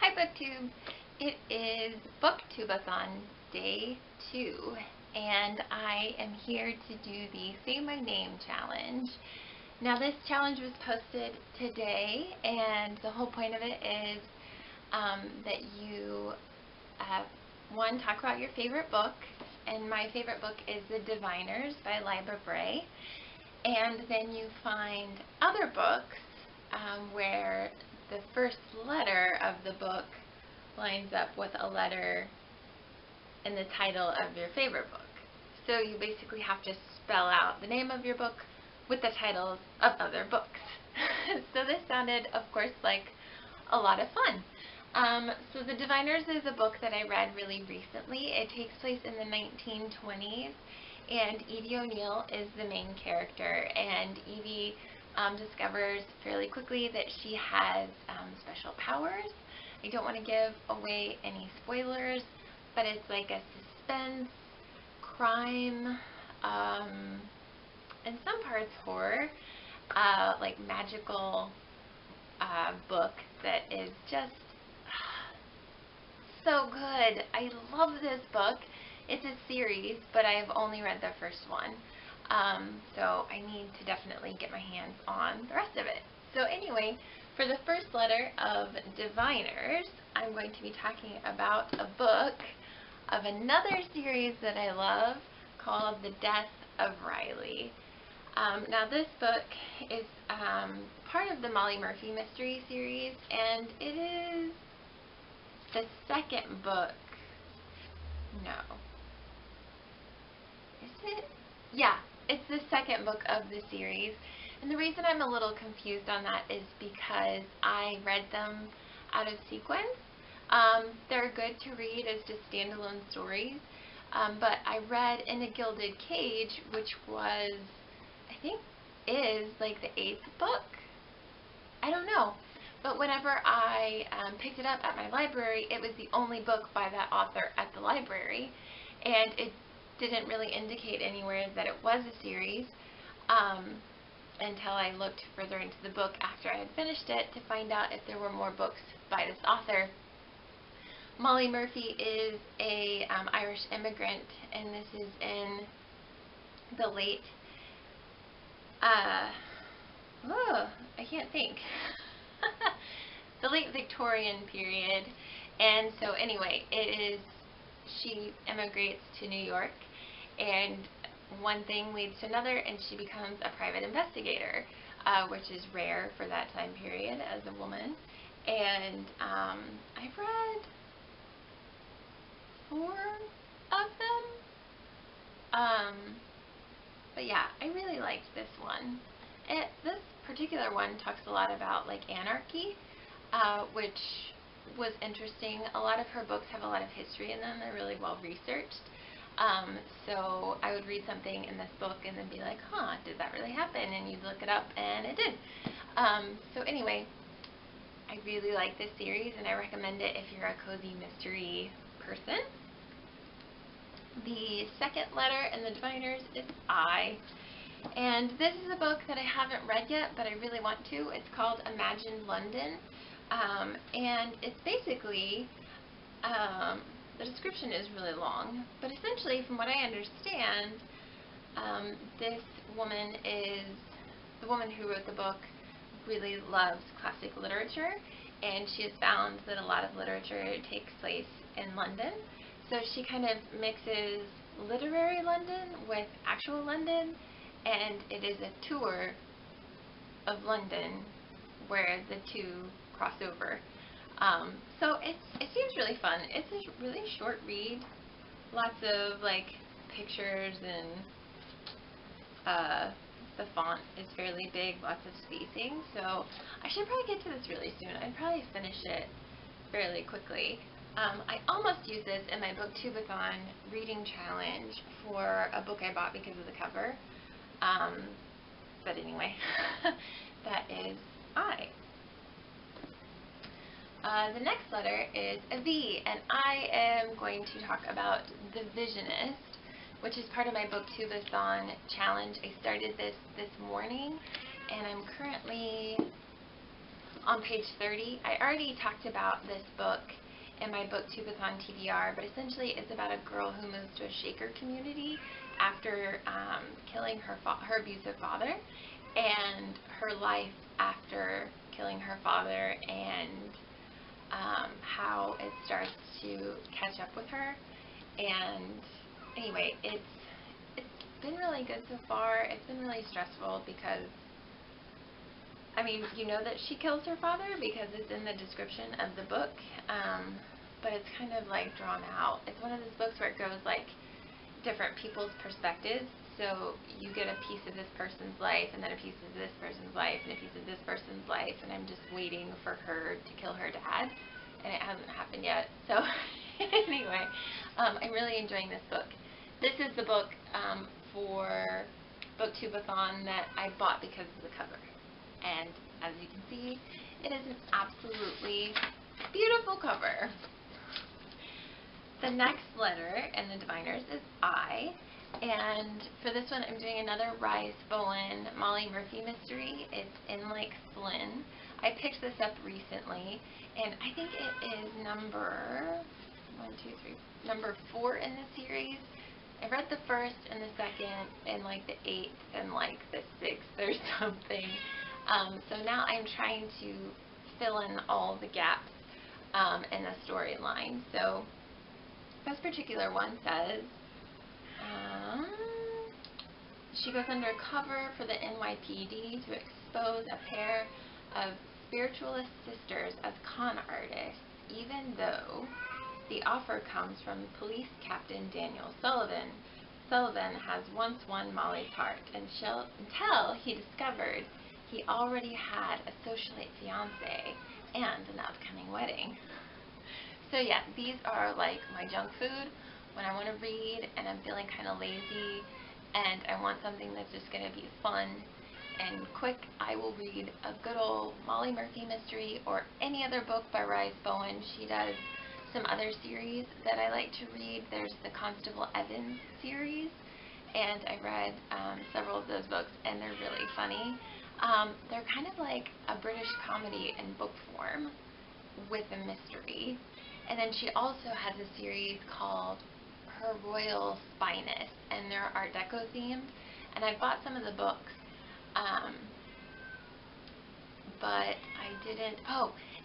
Hi BookTube! It is BookTube-A-Thon Day 2 and I am here to do the Say My Name challenge. Now this challenge was posted today and the whole point of it is that you one, talk about your favorite book, and my favorite book is The Diviners by Libra Bray, and then you find other books where the first letter of the book lines up with a letter in the title of your favorite book. So you basically have to spell out the name of your book with the titles of other books. So this sounded, of course, like a lot of fun. So The Diviners is a book that I read really recently. It takes place in the 1920s, and Evie O'Neill is the main character, and Evie discovers fairly quickly that she has special powers. I don't want to give away any spoilers, but it's like a suspense, crime, and some parts horror, like magical book that is just so good. I love this book. It's a series, but I have only read the first one. So I need to definitely get my hands on the rest of it. So anyway, for the first letter of Diviners, I'm going to be talking about a book of another series that I love called The Death of Reilly. Now this book is part of the Molly Murphy mystery series, and it is the second book. No. Is it? Yeah, it's the second book of the series. And the reason I'm a little confused on that is because I read them out of sequence. They're good to read as just standalone stories. But I read In a Gilded Cage, which was, I think, is like the 8th book. I don't know. But whenever I picked it up at my library, it was the only book by that author at the library. And it didn't really indicate anywhere that it was a series until I looked further into the book after I had finished it to find out if there were more books by this author. Molly Murphy is a Irish immigrant, and this is in the late, I can't think, the late Victorian period. And so anyway, she immigrates to New York, and one thing leads to another, and she becomes a private investigator, which is rare for that time period as a woman. And I've read 4 of them. But yeah, I really liked this one. This particular one talks a lot about like anarchy, which was interesting. A lot of her books have a lot of history in them. They're really well researched. So I would read something in this book and then be like, huh, did that really happen? And you'd look it up, and it did. So anyway, I really like this series, and I recommend it if you're a cozy mystery person. The second letter in The Diviners is I. And this is a book that I haven't read yet, but I really want to. It's called Imagine London. And it's basically, the description is really long, but essentially from what I understand, this woman the woman who wrote the book really loves classic literature, and she has found that a lot of literature takes place in London. So she kind of mixes literary London with actual London, and it is a tour of London where the two cross over. So it seems really fun. It's a really short read, lots of like pictures, and the font is fairly big, lots of spacing. So I should probably get to this really soon. I'd probably finish it fairly quickly. I almost used this in my BookTube-A-Thon reading challenge for a book I bought because of the cover. But anyway, that is I. The next letter is a V, and I am going to talk about Divisionist, which is part of my BookTube-A-Thon challenge. I started this morning, and I'm currently on page 30. I already talked about this book in my BookTube-A-Thon TBR, but essentially it's about a girl who moves to a Shaker community after killing her abusive father, and her life after killing her father, and how it starts to catch up with her. And anyway, it's been really good so far. It's been really stressful because, I mean, you know that she kills her father because it's in the description of the book, but it's kind of like drawn out. It's one of those books where it goes like different people's perspectives. So you get a piece of this person's life, and then a piece of this person's life, and a piece of this person's life, and I'm just waiting for her to kill her dad, and it hasn't happened yet. So anyway, I'm really enjoying this book. This is the book for BookTube-A-Thon that I bought because of the cover. And as you can see, it is an absolutely beautiful cover. The next letter in the Diviners is I. And for this one, I'm doing another Rise Bowen Molly Murphy mystery. It's in Like Flynn. I picked this up recently, and I think it is number 4 in the series. I read the first and the second and like the 8th and like the 6th or something. So now I'm trying to fill in all the gaps in the storyline. So this particular one says, she goes undercover for the NYPD to expose a pair of spiritualist sisters as con artists, even though the offer comes from police captain Daniel Sullivan. Sullivan has once won Molly's heart until he discovered he already had a socialite fiance and an upcoming wedding. So yeah, these are like my junk food when I want to read and I'm feeling kind of lazy and I want something that's just going to be fun and quick. I will read a good old Molly Murphy mystery or any other book by Rise Bowen. She does some other series that I like to read. There's the Constable Evans series, and I read several of those books, and they're really funny. They're kind of like a British comedy in book form with a mystery. And then she also has a series called Her Royal Spyness, and they're Art Deco themed. And I bought some of the books, but I didn't,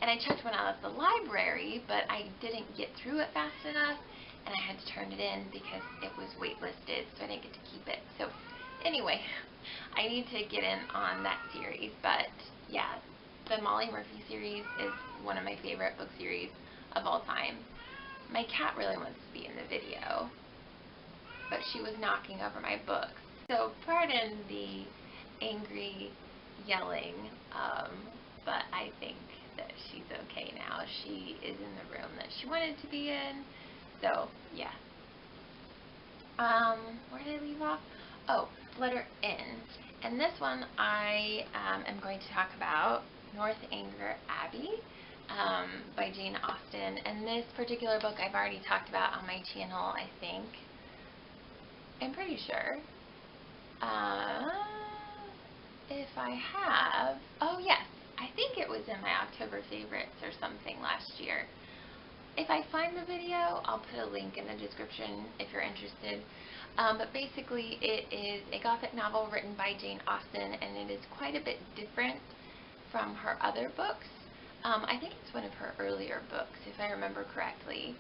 and I checked one out at the library, but I didn't get through it fast enough, and I had to turn it in because it was waitlisted, so I didn't get to keep it. So anyway, I need to get in on that series, but yeah, the Molly Murphy series is one of my favorite book series of all time. My cat really wants to be in the video, but she was knocking over my books. So pardon the angry yelling, but I think that she's okay now. She is in the room that she wanted to be in, so yeah. Where did I leave off? Oh, letter N. And this one I am going to talk about Northanger Abbey by Jane Austen. And this particular book I've already talked about on my channel, I think. I'm pretty sure. If I have, oh yes, I think it was in my October favorites or something last year. If I find the video, I'll put a link in the description if you're interested. But basically it is a gothic novel written by Jane Austen, and it is quite a bit different from her other books. I think it's one of her earlier books, if I remember correctly.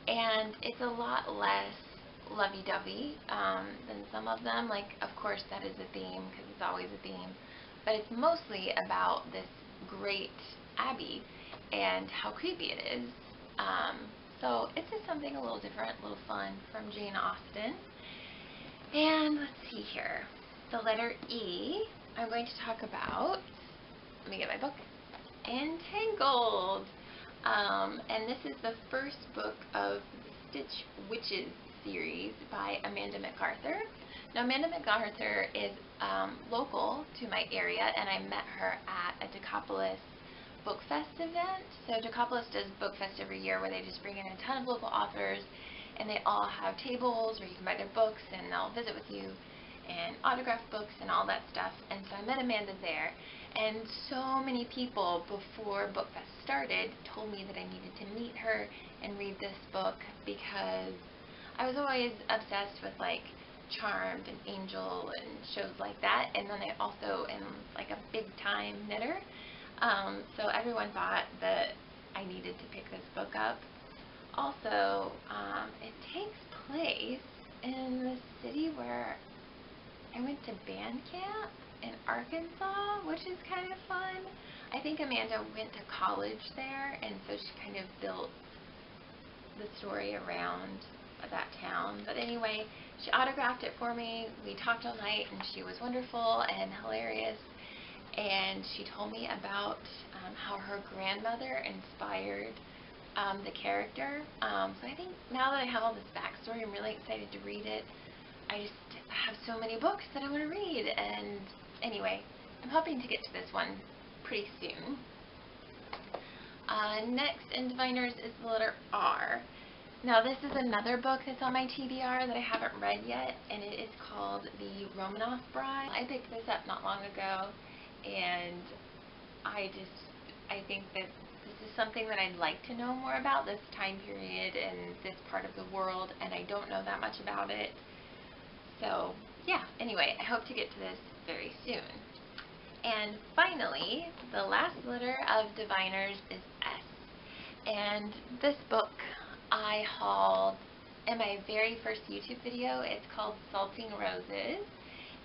And it's a lot less lovey-dovey than some of them. Like, of course, that is a theme, because it's always a theme. But it's mostly about this great abbey and how creepy it is. So it's just something a little different, a little fun from Jane Austen. And let's see here. The letter E, I'm going to talk about, let me get my book, Entangled. And this is the first book of the Stitch Witches series by Amanda MacArthur. Now, Amanda MacArthur is local to my area, and I met her at a Decopolis Book Fest event. So Decopolis does Book Fest every year where they just bring in a ton of local authors, and they all have tables where you can buy their books, and they'll visit with you and autograph books and all that stuff. And so I met Amanda there, And so many people before BookFest started told me that I needed to meet her and read this book because I was always obsessed with like Charmed and Angel and shows like that, and then I also am like a big time knitter, so everyone thought that I needed to pick this book up. Also, it takes place in the city where I went to band camp in Arkansas, which is kind of fun. I think Amanda went to college there, and so she kind of built the story around that town. But anyway, she autographed it for me. We talked all night, and she was wonderful and hilarious. And she told me about how her grandmother inspired the character. So I think now that I have all this backstory, I'm really excited to read it. I just have so many books that I want to read. And anyway, I'm hoping to get to this one pretty soon. Next in Diviners is the letter R. Now this is another book that's on my TBR that I haven't read yet, and it is called The Romanoff Bride. I picked this up not long ago, and I think that this is something that I'd like to know more about, this time period and this part of the world, and I don't know that much about it. So yeah, anyway, I hope to get to this very soon. And finally, the last letter of Diviners is S. And this book I hauled in my very first YouTube video. It's called Salting Roses,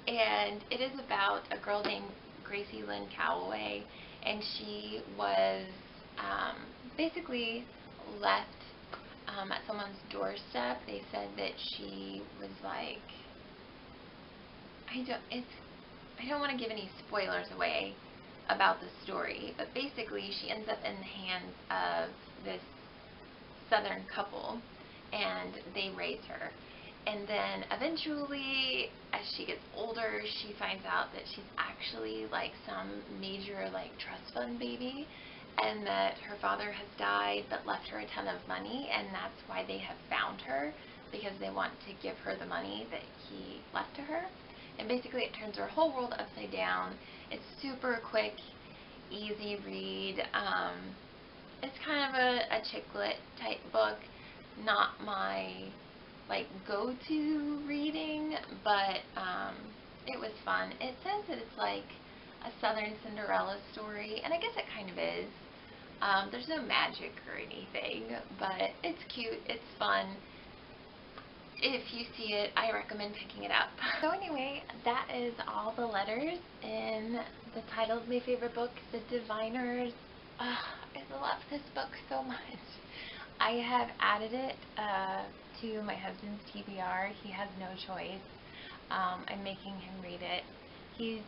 and it is about a girl named Gracie Lynn Calloway, and she was basically left at someone's doorstep. They said that she was like, I don't want to give any spoilers away about the story, but basically she ends up in the hands of this Southern couple, and they raise her. And then eventually, as she gets older, she finds out that she's actually like some major like trust fund baby, and that her father has died but left her a ton of money, and that's why they have found her, because they want to give her the money that he left to her. And basically it turns her whole world upside down. It's super quick, easy read. It's kind of a chick lit type book, not my like go-to reading, but it was fun. It says that it's like a Southern Cinderella story, and I guess it kind of is. There's no magic or anything, but it's cute, it's fun. If you see it, I recommend picking it up. So anyway, that is all the letters in the title of my favorite book, The Diviners. I love this book so much. I have added it to my husband's TBR. He has no choice. I'm making him read it. He's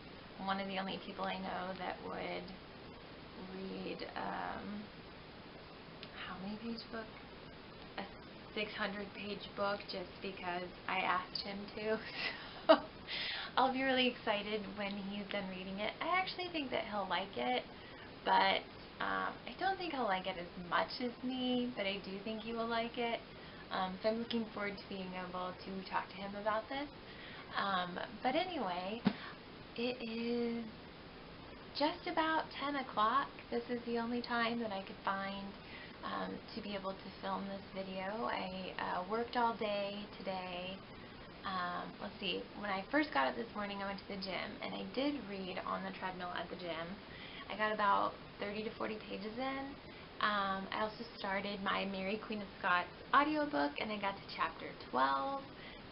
one of the only people I know that would read, how many page book? A 600-page book, just because I asked him to. So I'll be really excited when he's done reading it. I actually think that he'll like it, but I don't think he'll like it as much as me, but I do think he will like it. So I'm looking forward to being able to talk to him about this. But anyway, it is just about 10 o'clock. This is the only time that I could find to be able to film this video. I worked all day today. Let's see, when I first got up this morning, I went to the gym, and I did read on the treadmill at the gym. I got about 30 to 40 pages in. I also started my Mary Queen of Scots audiobook, and I got to chapter 12,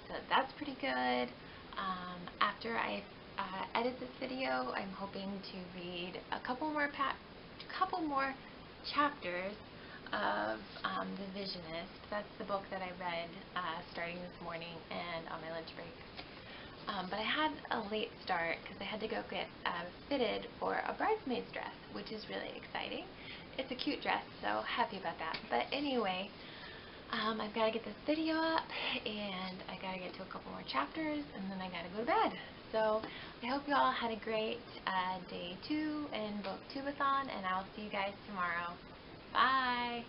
so that's pretty good. After I edit this video, I'm hoping to read a couple more chapters of Divisionist. That's the book that I read starting this morning and on my lunch break. But I had a late start because I had to go get fitted for a bridesmaid's dress, which is really exciting. It's a cute dress, so happy about that. But anyway, I've got to get this video up, and I got to get to a couple more chapters, and then I got to go to bed. So I hope you all had a great day 2 in BookTube-A-Thon, and I'll see you guys tomorrow. Bye!